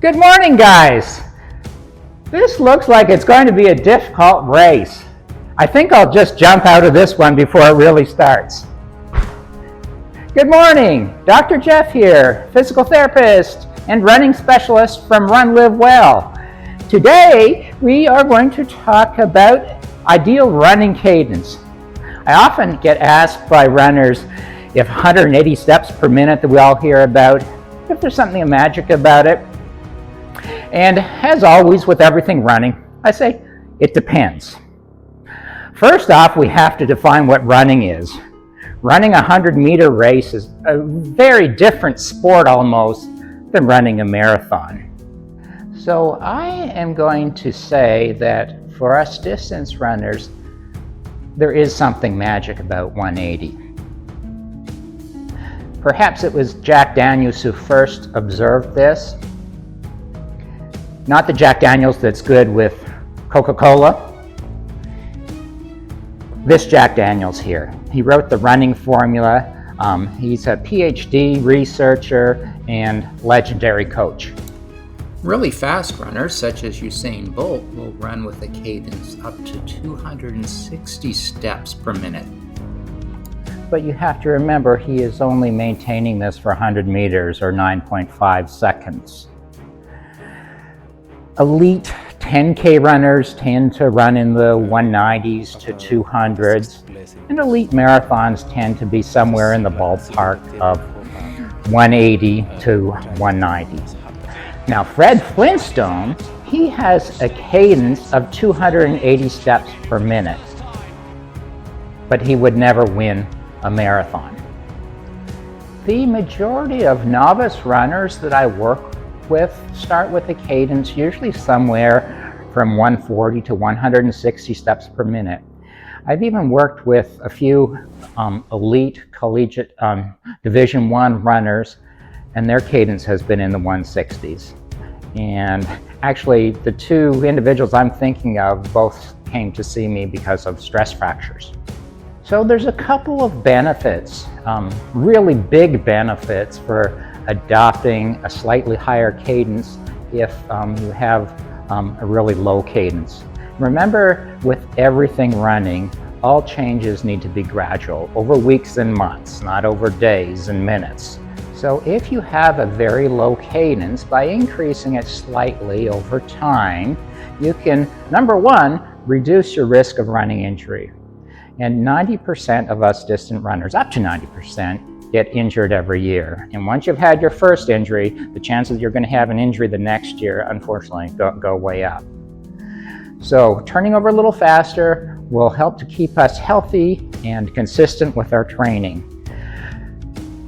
Good morning, guys. This looks like it's going to be a difficult race. I think I'll just jump out of this one before it really starts. Good morning, Dr. Jeff here, physical therapist and running specialist from Run Live Well. Today, we are going to talk about ideal running cadence. I often get asked by runners if 180 steps per minute that we all hear about, if there's something magic about it. And as always with everything running, I say it depends. First off, we have to define what running is. Running a 100-meter race is a very different sport almost than running a marathon. So I am going to say that for us distance runners, there is something magic about 180. Perhaps it was Jack Daniels who first observed this. Not the Jack Daniels that's good with Coca-Cola. This Jack Daniels here. He wrote the running formula. He's a PhD researcher and legendary coach. Really fast runners, such as Usain Bolt, will run with a cadence up to 260 steps per minute. But you have to remember, he is only maintaining this for 100 meters or 9.5 seconds. Elite 10K runners tend to run in the 190s to 200s, and elite marathons tend to be somewhere in the ballpark of 180 to 190. Now, Fred Flintstone, he has a cadence of 280 steps per minute, but he would never win a marathon. The majority of novice runners that I work with start with a cadence usually somewhere from 140 to 160 steps per minute. I've even worked with a few elite collegiate Division I runners, and their cadence has been in the 160s. And actually, the two individuals I'm thinking of both came to see me because of stress fractures. So there's a couple of benefits, really big benefits for adopting a slightly higher cadence if you have a really low cadence. Remember, with everything running, all changes need to be gradual, over weeks and months, not over days and minutes. So if you have a very low cadence, by increasing it slightly over time, you can, number one, reduce your risk of running injury. And 90% of us distant runners, up to 90%, get injured every year. And once you've had your first injury, the chances you're going to have an injury the next year, unfortunately, go way up. So turning over a little faster will help to keep us healthy and consistent with our training.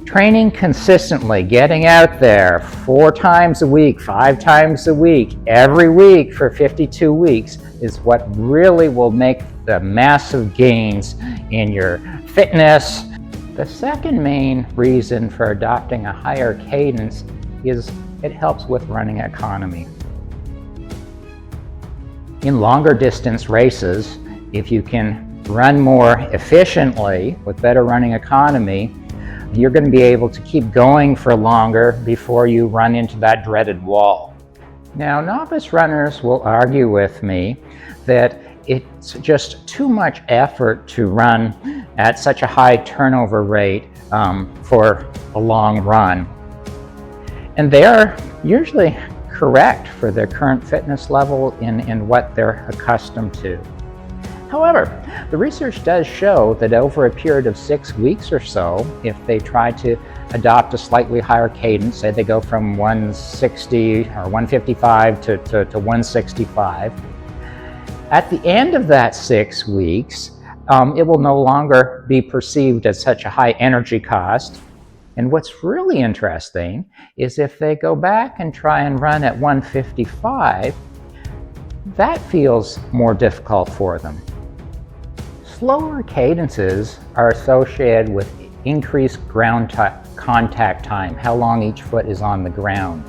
Training consistently, getting out there 4 times a week, 5 times a week, every week for 52 weeks is what really will make the massive gains in your fitness. The second main reason for adopting a higher cadence is it helps with running economy. In longer distance races, if you can run more efficiently with better running economy, you're going to be able to keep going for longer before you run into that dreaded wall. Now, novice runners will argue with me that it's just too much effort to run at such a high turnover rate for a long run. And they are usually correct for their current fitness level and what they're accustomed to. However, the research does show that over a period of 6 weeks or so, if they try to adopt a slightly higher cadence, say they go from 160 or 155 to 165, at the end of that 6 weeks, it will no longer be perceived as such a high energy cost. And what's really interesting is if they go back and try and run at 155, that feels more difficult for them. Slower cadences are associated with increased ground contact time, how long each foot is on the ground.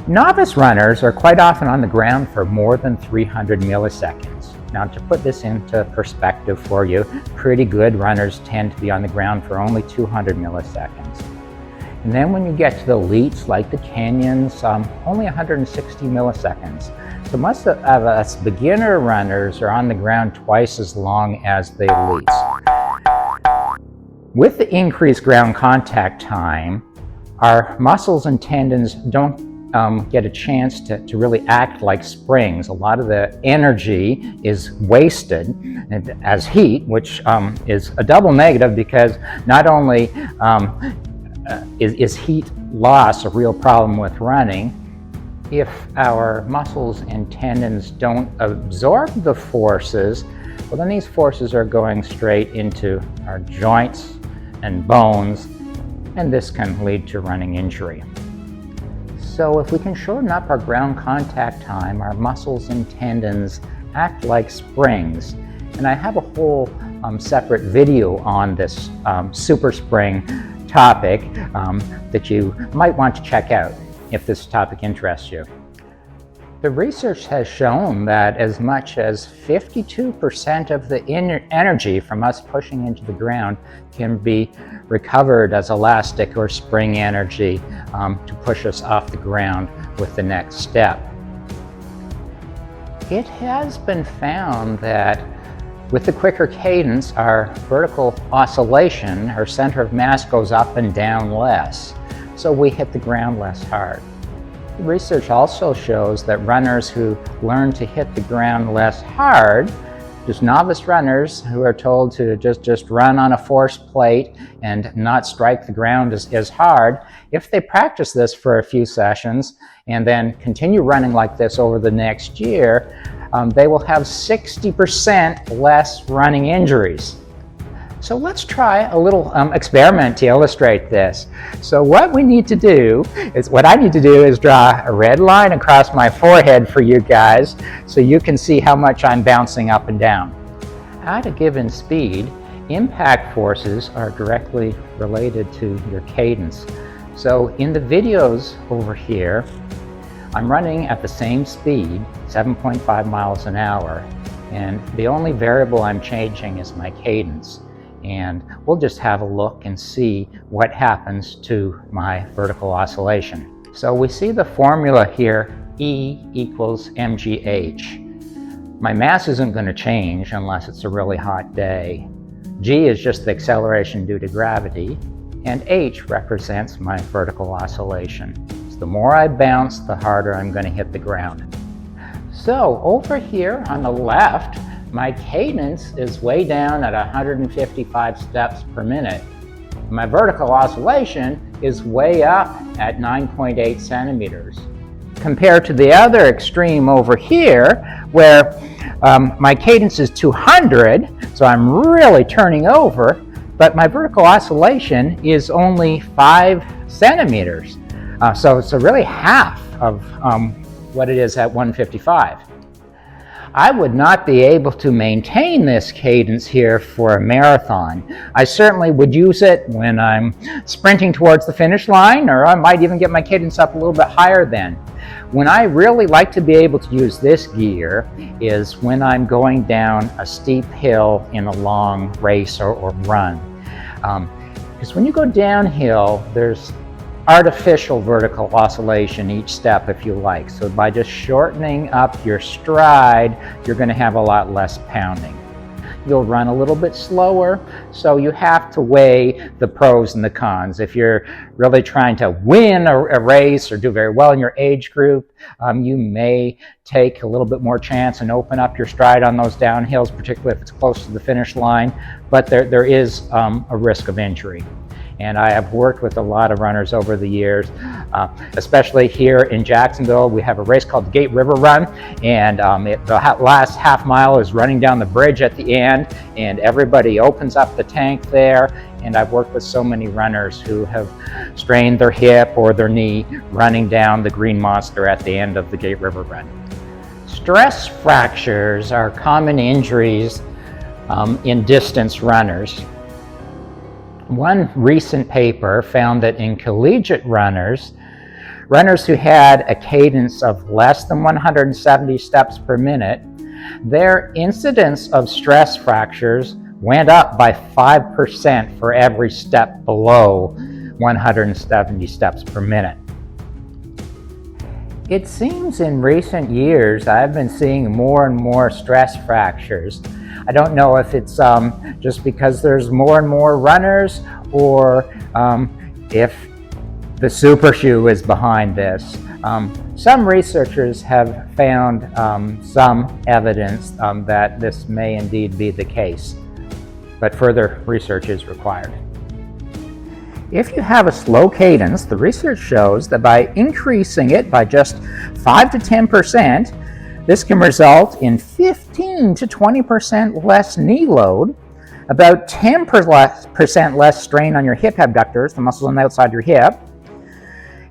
Novice runners are quite often on the ground for more than 300 milliseconds. Now, to put this into perspective for you, pretty good runners tend to be on the ground for only 200 milliseconds. And then when you get to the elites, like the Kenyans, only 160 milliseconds. So most of us beginner runners are on the ground twice as long as the elites. With the increased ground contact time, our muscles and tendons don't get a chance to really act like springs. A lot of the energy is wasted as heat, which is a double negative, because not only is heat loss a real problem with running, if our muscles and tendons don't absorb the forces, well, then these forces are going straight into our joints and bones, and this can lead to running injury. So if we can shorten up our ground contact time, our muscles and tendons act like springs. And I have a whole separate video on this super spring topic that you might want to check out if this topic interests you. The research has shown that as much as 52% of the energy from us pushing into the ground can be recovered as elastic or spring energy to push us off the ground with the next step. It has been found that with the quicker cadence, our vertical oscillation, our center of mass, goes up and down less, so we hit the ground less hard. The research also shows that runners who learn to hit the ground less hard, just novice runners who are told to just run on a forced plate and not strike the ground as hard, if they practice this for a few sessions and then continue running like this over the next year, they will have 60% less running injuries. So let's try a little experiment to illustrate this. So what I need to do is draw a red line across my forehead for you guys so you can see how much I'm bouncing up and down. At a given speed, impact forces are directly related to your cadence. So in the videos over here, I'm running at the same speed, 7.5 miles an hour, and the only variable I'm changing is my cadence. And we'll just have a look and see what happens to my vertical oscillation. So we see the formula here, E equals mgh. My mass isn't going to change unless it's a really hot day. G is just the acceleration due to gravity, and H represents my vertical oscillation. So the more I bounce, the harder I'm going to hit the ground. So over here on the left, my cadence is way down at 155 steps per minute. My vertical oscillation is way up at 9.8 centimeters. Compared to the other extreme over here, where my cadence is 200, so I'm really turning over, but my vertical oscillation is only 5 centimeters. So it's really half of what it is at 155. I would not be able to maintain this cadence here for a marathon. I certainly would use it when I'm sprinting towards the finish line, or I might even get my cadence up a little bit higher then. When I really like to be able to use this gear is when I'm going down a steep hill in a long race or run. Because when you go downhill, there's artificial vertical oscillation each step, if you like. So by just shortening up your stride, you're going to have a lot less pounding. You'll run a little bit slower, so you have to weigh the pros and the cons. If you're really trying to win a race or do very well in your age group, you may take a little bit more chance and open up your stride on those downhills, particularly if it's close to the finish line, but there is a risk of injury. And I have worked with a lot of runners over the years, especially here in Jacksonville. We have a race called the Gate River Run, and the last half mile is running down the bridge at the end, and everybody opens up the tank there. And I've worked with so many runners who have strained their hip or their knee running down the Green Monster at the end of the Gate River Run. Stress fractures are common injuries in distance runners. One recent paper found that in collegiate runners who had a cadence of less than 170 steps per minute, their incidence of stress fractures went up by 5% for every step below 170 steps per minute. It seems in recent years I've been seeing more and more stress fractures. I don't know if it's just because there's more and more runners, or if the super shoe is behind this. Some researchers have found some evidence that this may indeed be the case, but further research is required. If you have a slow cadence, the research shows that by increasing it by just 5 to 10%, this can result in 15 to 20% less knee load, about 10% less strain on your hip abductors, the muscles on the outside of your hip,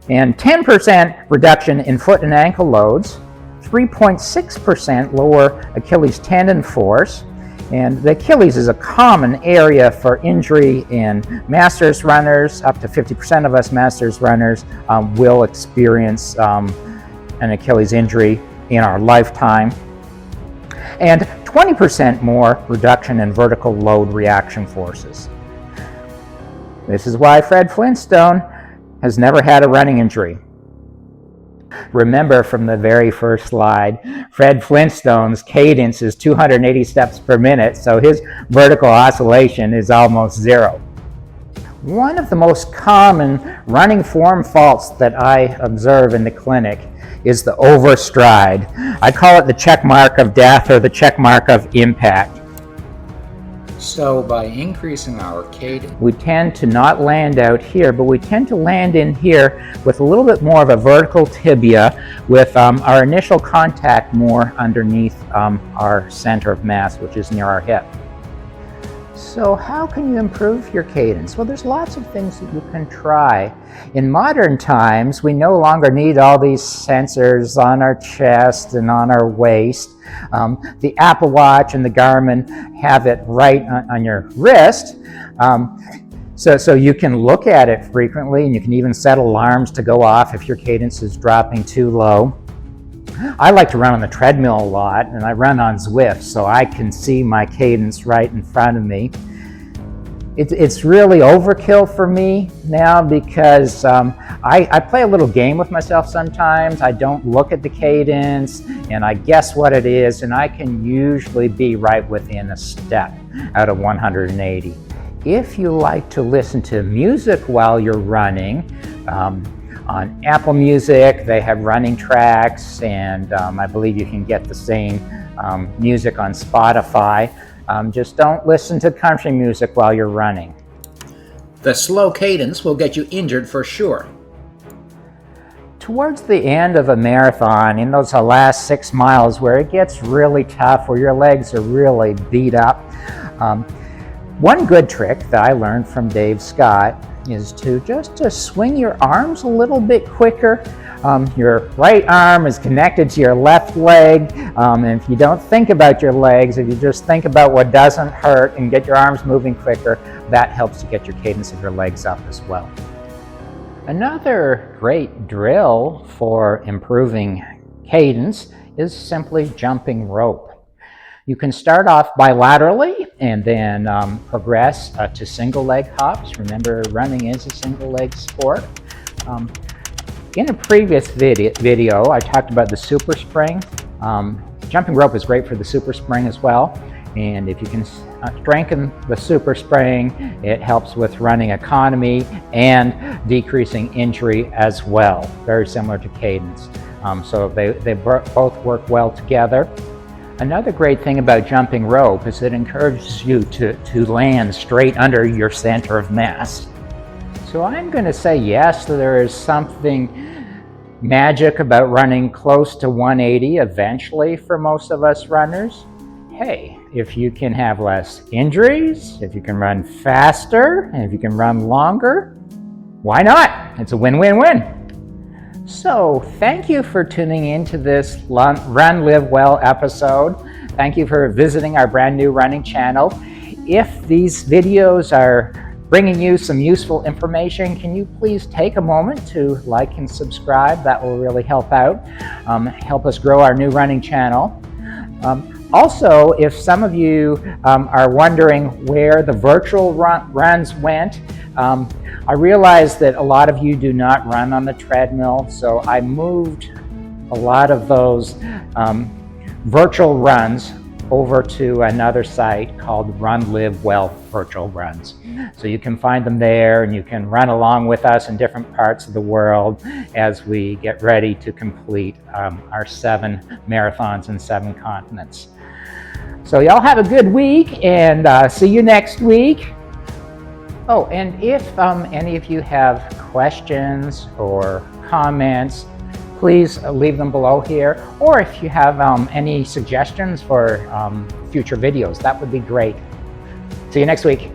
and 10% reduction in foot and ankle loads, 3.6% lower Achilles tendon force. And the Achilles is a common area for injury in masters runners. Up to 50% of us masters runners will experience an Achilles injury in our lifetime. And 20% more reduction in vertical load reaction forces. This is why Fred Flintstone has never had a running injury. Remember from the very first slide, Fred Flintstone's cadence is 280 steps per minute, so his vertical oscillation is almost zero. One of the most common running form faults that I observe in the clinic is the overstride. I call it the check mark of death or the check mark of impact. So by increasing our cadence, we tend to not land out here, but we tend to land in here with a little bit more of a vertical tibia, with our initial contact more underneath our center of mass, which is near our hip. So how can you improve your cadence? Well, there's lots of things that you can try. In modern times, we no longer need all these sensors on our chest and on our waist. The Apple Watch and the Garmin have it right on your wrist. So you can look at it frequently, and you can even set alarms to go off if your cadence is dropping too low. I like to run on the treadmill a lot, and I run on Zwift, so I can see my cadence right in front of me. It's really overkill for me now because I play a little game with myself sometimes. I don't look at the cadence, and I guess what it is, and I can usually be right within a step out of 180. If you like to listen to music while you're running, on Apple Music, they have running tracks, and I believe you can get the same music on Spotify. Just don't listen to country music while you're running. the slow cadence will get you injured for sure. Towards the end of a marathon, in those last 6 miles where it gets really tough, where your legs are really beat up, one good trick that I learned from Dave Scott is to swing your arms a little bit quicker. Your right arm is connected to your left leg, and if you don't think about your legs, if you just think about what doesn't hurt and get your arms moving quicker, that helps to get your cadence of your legs up as well. Another great drill for improving cadence is simply jumping rope. You can start off bilaterally and then progress to single leg hops. Remember, running is a single leg sport. In a previous video, I talked about the super spring. Jumping rope is great for the super spring as well. And if you can strengthen the super spring, it helps with running economy and decreasing injury as well. Very similar to cadence. So they both work well together. Another great thing about jumping rope is it encourages you to land straight under your center of mass. So I'm going to say yes, there is something magic about running close to 180 eventually for most of us runners. Hey, if you can have less injuries, if you can run faster, and if you can run longer, why not? It's a win-win-win. So thank you for tuning in to this Run, Live Well episode. Thank you for visiting our brand new running channel. If these videos are bringing you some useful information, can you please take a moment to like and subscribe? That will really help out, help us grow our new running channel. Also, if some of you are wondering where the virtual runs went, I realize that a lot of you do not run on the treadmill, so I moved a lot of those virtual runs over to another site called Run Live Well Virtual Runs. So you can find them there, and you can run along with us in different parts of the world as we get ready to complete our 7 marathons in 7 continents. So y'all have a good week, and see you next week. Oh, and if any of you have questions or comments, please leave them below here. Or if you have any suggestions for future videos, that would be great. See you next week.